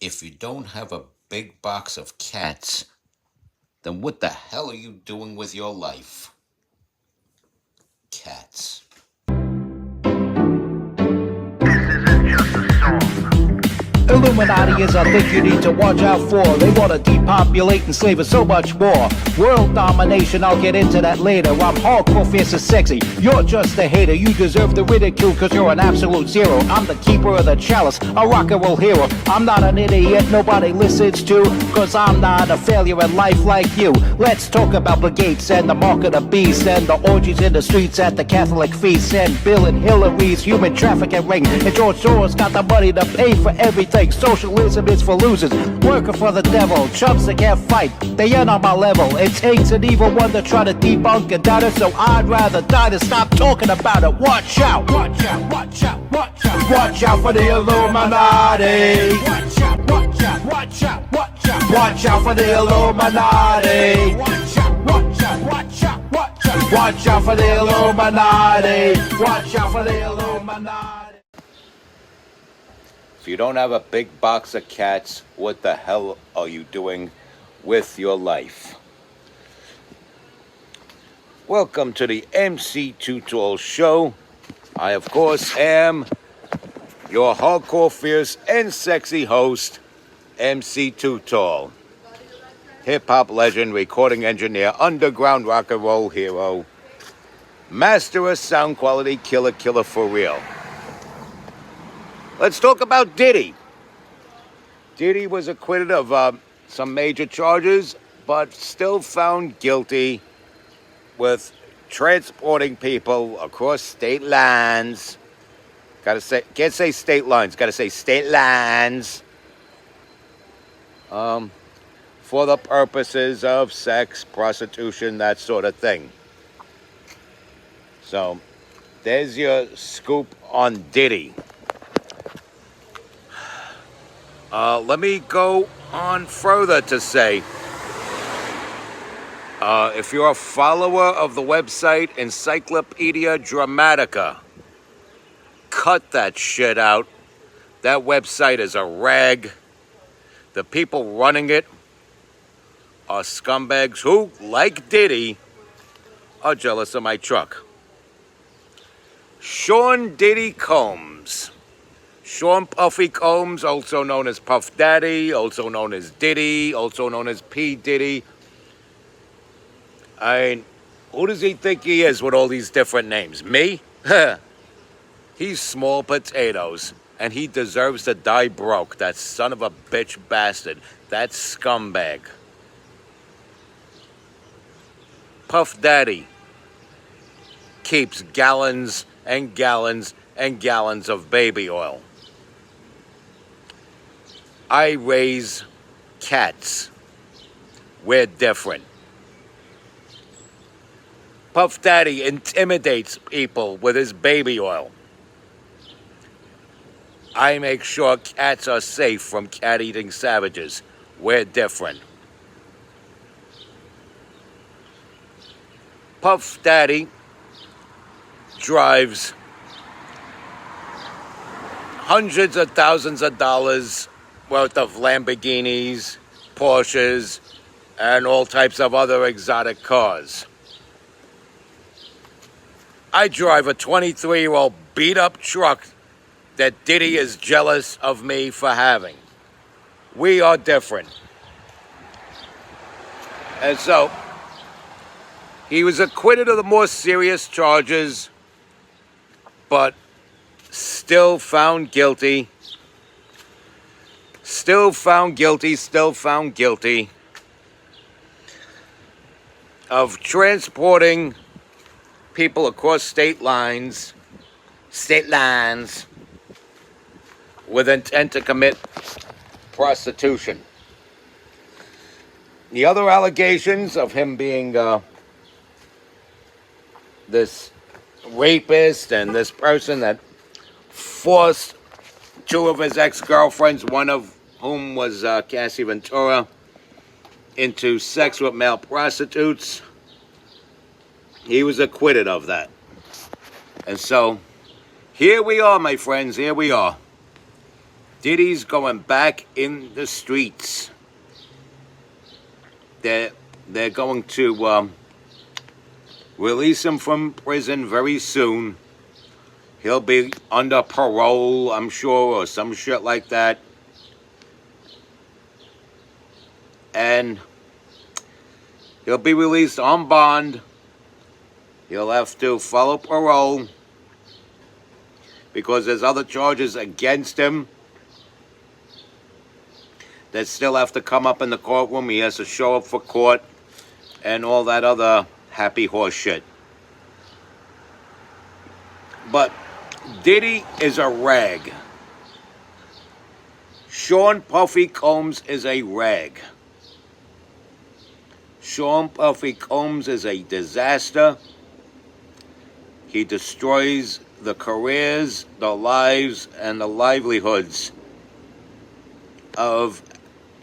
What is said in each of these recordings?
If you don't have a big box of cats, then what the hell are you doing with your life? Cats. Illuminati is a thing you need to watch out for. They want to depopulate and slave us so much more. World domination, I'll get into that later. I'm hardcore, fierce and sexy. You're just a hater. You deserve the ridicule because you're an absolute zero. I'm the keeper of the chalice, a rock and roll hero. I'm not an idiot nobody listens to, because I'm not a failure in life like you. Let's talk about the gates and the mark of the beast and the orgies in the streets at the Catholic feasts and Bill and Hillary's human trafficking ring. And George Soros got the money to pay for everything. Socialism is for losers, working for the devil. Chumps that can't fight, they ain't on my level. It takes an evil one to try to debunk and doubt it, so I'd rather die than stop talking about it. Watch out, watch out, watch out, watch out. Watch out for the Illuminati. Watch out, watch out, watch out, watch out. Watch out for the Illuminati. Watch out, watch out, watch out, watch out. Watch out for the Illuminati. Watch out for the Illuminati. If you don't have a big box of cats, what the hell are you doing with your life? Welcome to the MC Too Tall Show. I, of course, am your hardcore, fierce, and sexy host, MC Too Tall. Hip-hop legend, recording engineer, underground rock and roll hero, master of sound quality, killer for real. Let's talk about Diddy. Diddy was acquitted of some major charges, but still found guilty with transporting people across state lines. Can't say state lines, gotta say state lines. For the purposes of sex, prostitution, that sort of thing. So, there's your scoop on Diddy. Let me go on further to say, if you're a follower of the website Encyclopedia Dramatica, cut that shit out. That website is a rag. The people running it are scumbags who, like Diddy, are jealous of my truck. Sean Diddy Combs. Sean Puffy Combs, also known as Puff Daddy, also known as Diddy, also known as P. Diddy. I mean, who does he think he is with all these different names? Me? He's small potatoes, and he deserves to die broke, that son of a bitch bastard, that scumbag. Puff Daddy keeps gallons and gallons and gallons of baby oil. I raise cats. We're different. Puff Daddy intimidates people with his baby oil. I make sure cats are safe from cat-eating savages. We're different. Puff Daddy drives hundreds of thousands of dollars worth of Lamborghinis, Porsches, and all types of other exotic cars. I drive a 23-year-old beat-up truck that Diddy is jealous of me for having. We are different. And so, he was acquitted of the more serious charges, but still found guilty. Still found guilty of transporting people across state lines with intent to commit prostitution. The other allegations of him being this rapist and this person that forced two of his ex-girlfriends, one of whom was Cassie Ventura, into sex with male prostitutes. He was acquitted of that. And so, here we are, my friends, here we are. Diddy's going back in the streets. They're going to release him from prison very soon. He'll be under parole, I'm sure, or some shit like that. And he'll be released on bond. He'll have to follow parole because there's other charges against him that still have to come up in the courtroom. He has to show up for court and all that other happy horse shit. But Diddy is a rag. Sean Puffy Combs is a rag. Sean Puffy Combs is a disaster. He destroys the careers, the lives, and the livelihoods of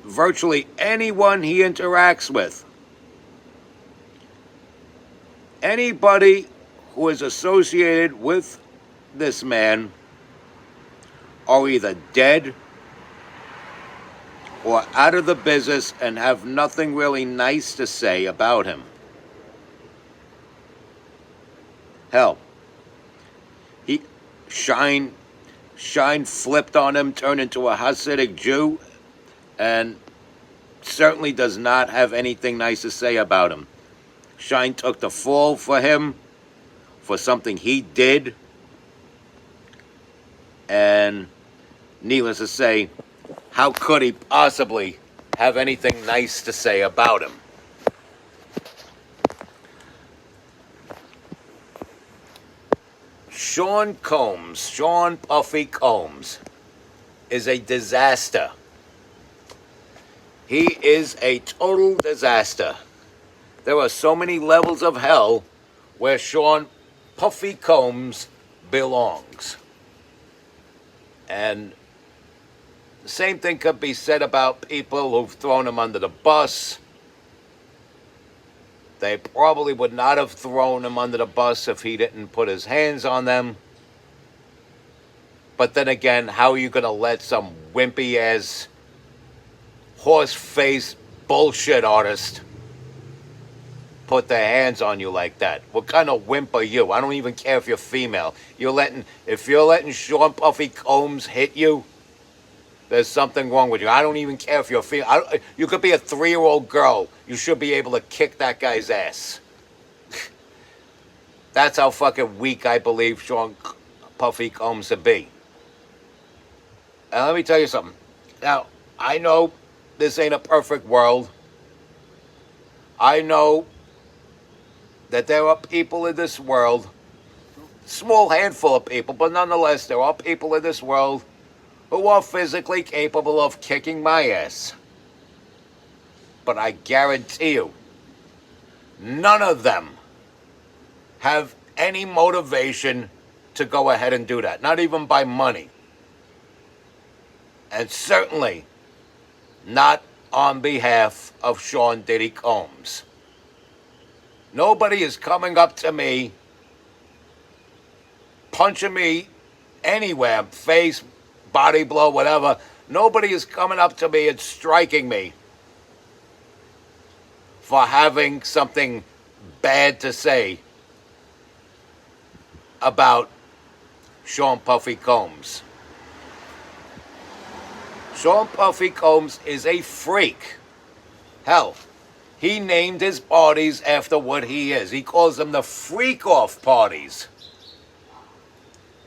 virtually anyone he interacts with. Anybody who is associated with this man are either dead or out of the business and have nothing really nice to say about him. Hell, Shine flipped on him, turned into a Hasidic Jew, and certainly does not have anything nice to say about him. Shine took the fall for him for something he did, and needless to say, how could he possibly have anything nice to say about him? Sean Puffy Combs, is a disaster. He is a total disaster. There are so many levels of hell where Sean Puffy Combs belongs. And the same thing could be said about people who've thrown him under the bus. They probably would not have thrown him under the bus if he didn't put his hands on them. But then again, how are you going to let some wimpy-ass, horse-faced bullshit artist put their hands on you like that? What kind of wimp are you? I don't even care if you're female. If you're letting Sean Puffy Combs hit you, there's something wrong with you. I don't even care if you're female. You could be a 3-year-old girl. You should be able to kick that guy's ass. That's how fucking weak I believe Sean Puffy Combs to be. And let me tell you something. Now, I know this ain't a perfect world. I know that there are people in this world, small handful of people, but nonetheless, there are people in this world who are physically capable of kicking my ass. But I guarantee you, none of them have any motivation to go ahead and do that. Not even by money. And certainly not on behalf of Sean Diddy Combs. Nobody is coming up to me, punching me anywhere, face, body blow, whatever. Nobody is coming up to me and striking me for having something bad to say about Sean Puffy Combs. Sean Puffy Combs is a freak. Hell, he named his parties after what he is. He calls them the freak-off parties.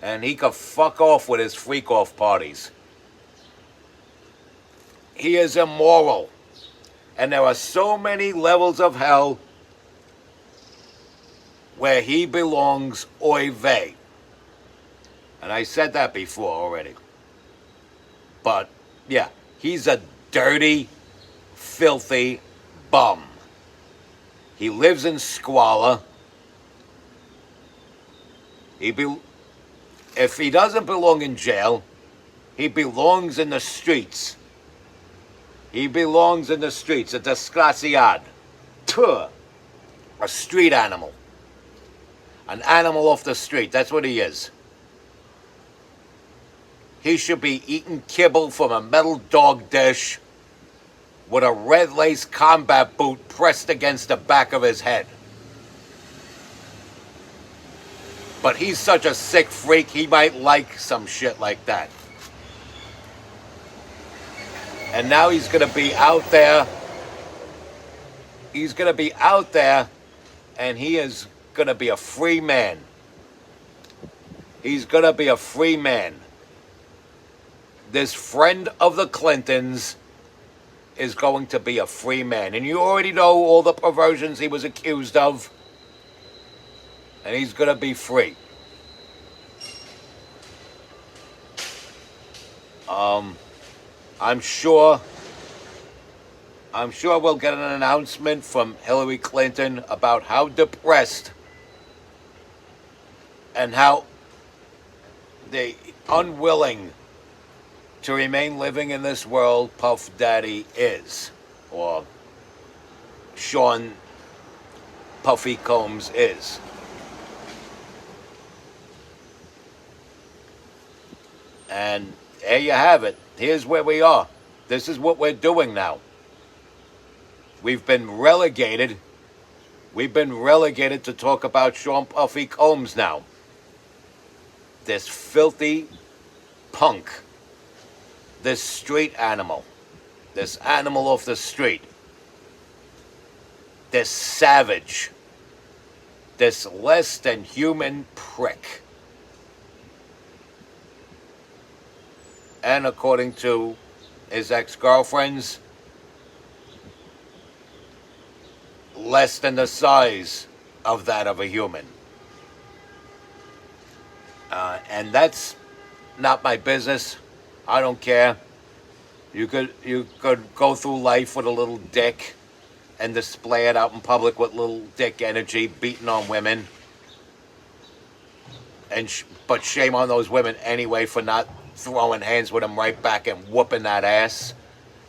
And he could fuck off with his freak-off parties. He is immoral. And there are so many levels of hell where he belongs, oy vey. And I said that before already. But, yeah, he's a dirty, filthy bum. He lives in squalor. If he doesn't belong in jail, he belongs in the streets. He belongs in the streets, a desgraciado. A street animal. An animal off the street, that's what he is. he should be eating kibble from a metal dog dish with a red lace combat boot pressed against the back of his head. But he's such a sick freak, he might like some shit like that. And now he's going to be out there. He's going to be out there, and he is going to be a free man. He's going to be a free man. This friend of the Clintons is going to be a free man. And you already know all the perversions he was accused of. And he's going to be free. I'm sure we'll get an announcement from Hillary Clinton about how depressed and how unwilling to remain living in this world Puff Daddy is, or Sean Puffy Combs is. And there you have it. Here's where we are. This is what we're doing now. We've been relegated. We've been relegated to talk about Sean Puffy Combs now. This filthy punk. This street animal. This animal off the street. This savage. This less than human prick. And according to his ex-girlfriends, less than the size of that of a human. And that's not my business. I don't care. You could go through life with a little dick and display it out in public with little dick energy, beating on women. But shame on those women anyway for not throwing hands with him right back and whooping that ass,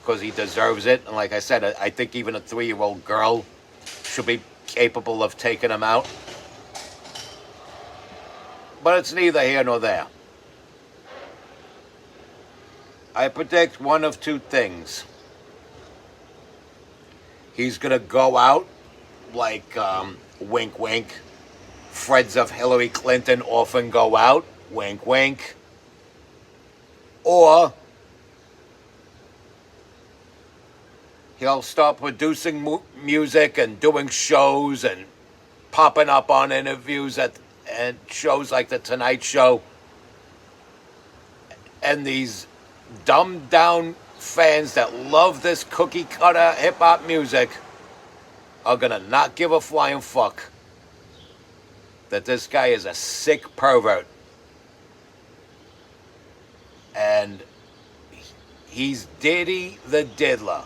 because he deserves it. And like I said, I think even a 3-year-old girl should be capable of taking him out. But it's neither here nor there. I predict one of two things. He's going to go out like, wink, wink. Friends of Hillary Clinton often go out, wink, wink. Or he'll start producing music and doing shows and popping up on interviews and shows like The Tonight Show. And these dumbed down fans that love this cookie cutter hip hop music are gonna not give a flying fuck that this guy is a sick pervert. And he's Diddy the Diddler.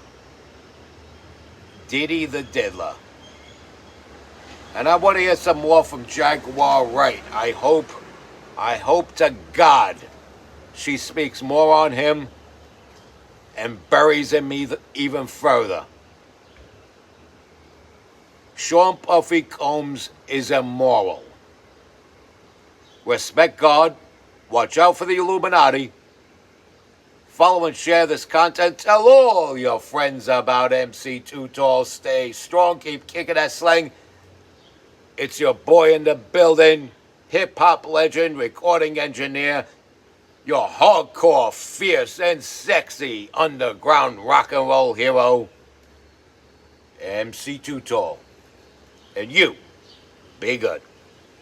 Diddy the Diddler. And I want to hear some more from Jaguar Wright. I hope to God she speaks more on him and buries him even further. Sean Puffy Combs is immoral. Respect God. Watch out for the Illuminati. Follow and share this content. Tell all your friends about MC Too Tall. Stay strong. Keep kicking that slang. It's your boy in the building. Hip-hop legend, recording engineer. Your hardcore, fierce, and sexy underground rock and roll hero. MC Too Tall. And you, be good.